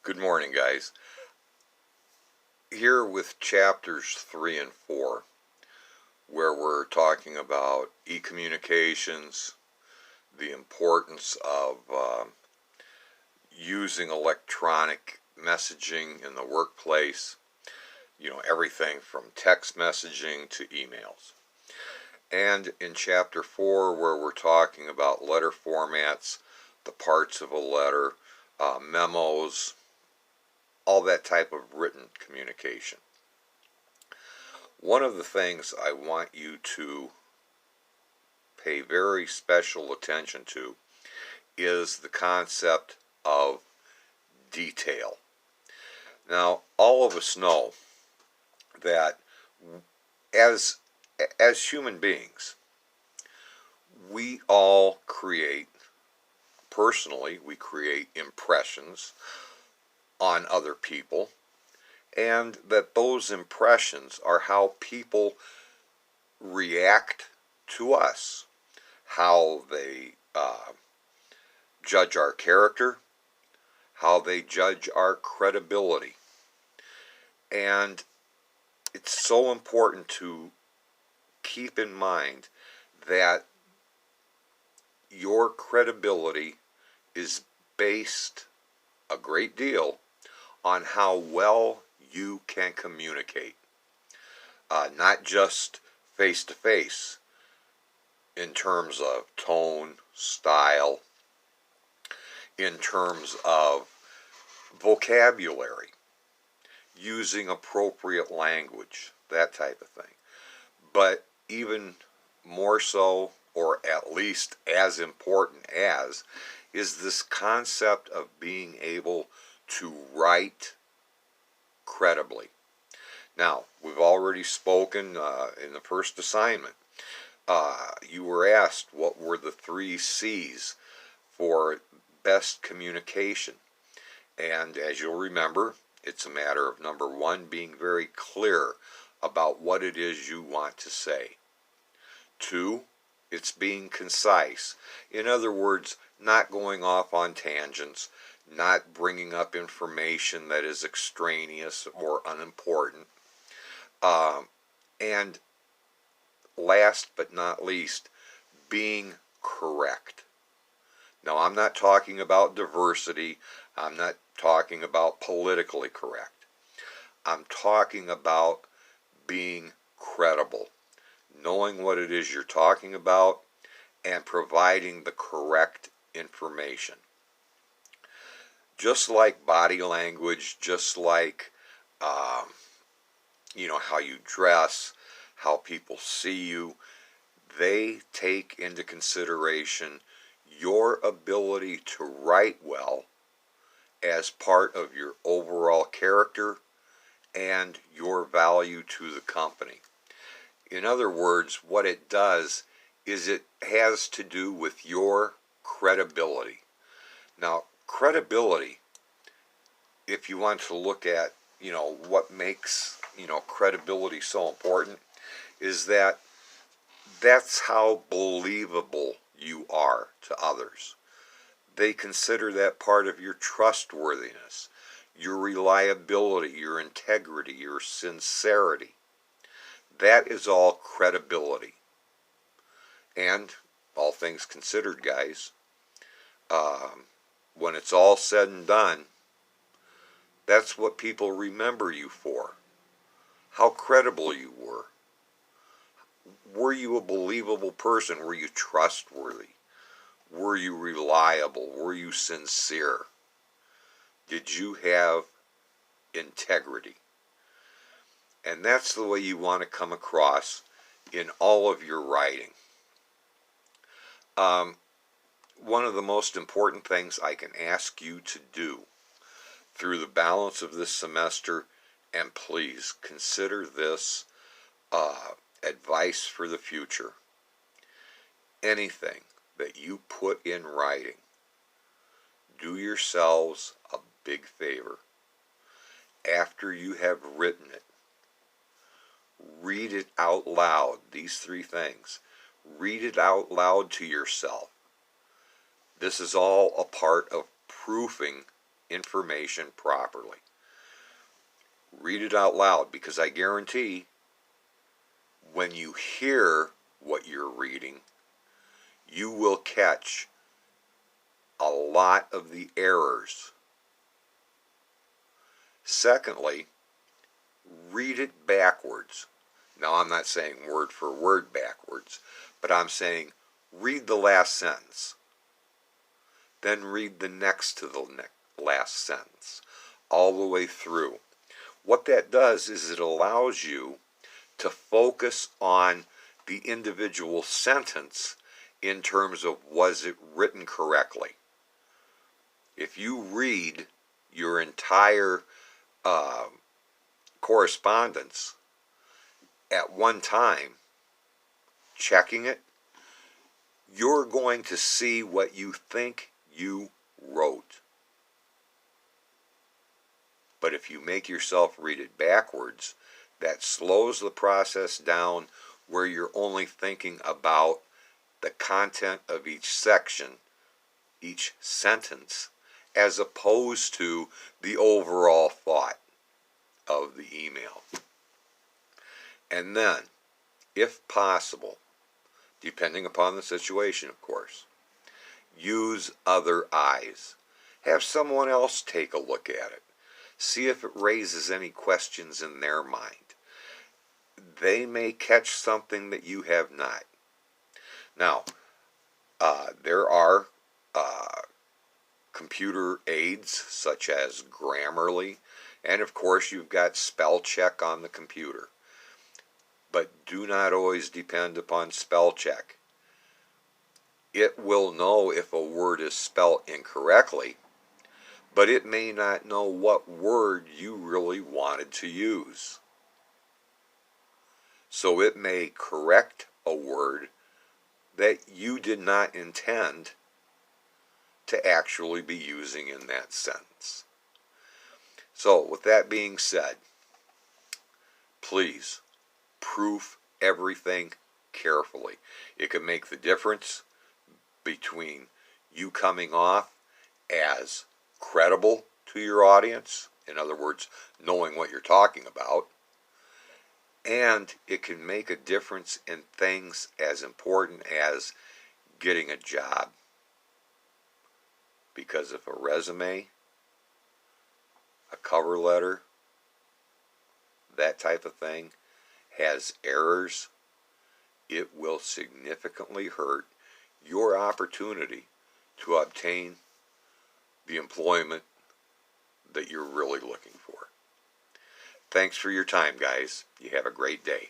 Good morning, guys. Here with chapters 3 and 4, where we're talking about e-communications, the importance of using electronic messaging in the workplace, everything from text messaging to emails. And in chapter 4, where we're talking about letter formats, the parts of a letter, memos, all that type of written communication. One of the things I want you to pay very special attention to is the concept of detail. Now, all of us know that as human beings, we all create, personally, we create impressions on other people, and that those impressions are how people react to us, how they judge our character, how they judge our credibility. And it's so important to keep in mind that your credibility is based a great deal on how well you can communicate, not just face to face, in terms of tone, style, in terms of vocabulary, using appropriate language, that type of thing. But even more so, or at least as important as, is this concept of being able to write credibly. Now, we've already spoken in the first assignment. You were asked what were the 3 C's for best communication. And as you'll remember, it's a matter of number 1, being very clear about what it is you want to say. 2, it's being concise. In other words, not going off on tangents, not bringing up information that is extraneous or unimportant. And last but not least, being correct. Now, I'm not talking about diversity. I'm not talking about politically correct. I'm talking about being credible, knowing what it is you're talking about, and providing the correct information. Just like body language, just like how you dress, how people see you, they take into consideration your ability to write well as part of your overall character and your value to the company. In other words, what it does is it has to do with your credibility. Now, credibility, if you want to look at, what makes, credibility so important, is that that's how believable you are to others. They consider that part of your trustworthiness, your reliability, your integrity, your sincerity. That is all credibility. And all things considered, guys, when it's all said and done, that's what people remember you for. How credible you were. Were you a believable person? Were you trustworthy? Were you reliable? Were you sincere? Did you have integrity? And that's the way you want to come across in all of your writing. One of the most important things I can ask you to do through the balance of this semester, and please consider this advice for the future. Anything that you put in writing, do yourselves a big favor. After you have written it, read it out loud. These 3 things. Read it out loud to yourself. This is all a part of proofing information properly. Read it out loud, because I guarantee when you hear what you're reading, you will catch a lot of the errors. Secondly, read it backwards. Now, I'm not saying word for word backwards, but I'm saying read the last sentence. Then read the next to the last sentence, all the way through. What that does is it allows you to focus on the individual sentence in terms of, was it written correctly? If you read your entire correspondence at one time, checking it, you're going to see what you think you wrote. But if you make yourself read it backwards, that slows the process down, where you're only thinking about the content of each section, each sentence, as opposed to the overall thought of the email. And then, if possible, depending upon the situation, of course, use other eyes. Have someone else take a look at it. See if it raises any questions in their mind. They may catch something that you have not. Now, there are computer aids such as Grammarly, and of course you've got spell check on the computer. But do not always depend upon spell check. It will know if a word is spelled incorrectly, but it may not know what word you really wanted to use. So it may correct a word that you did not intend to actually be using in that sentence. So with that being said, please proof everything carefully. It can make the difference between you coming off as credible to your audience, in other words, knowing what you're talking about, and it can make a difference in things as important as getting a job. Because if a resume, a cover letter, that type of thing has errors, it will significantly hurt your opportunity to obtain the employment that you're really looking for. Thanks for your time, guys. You have a great day.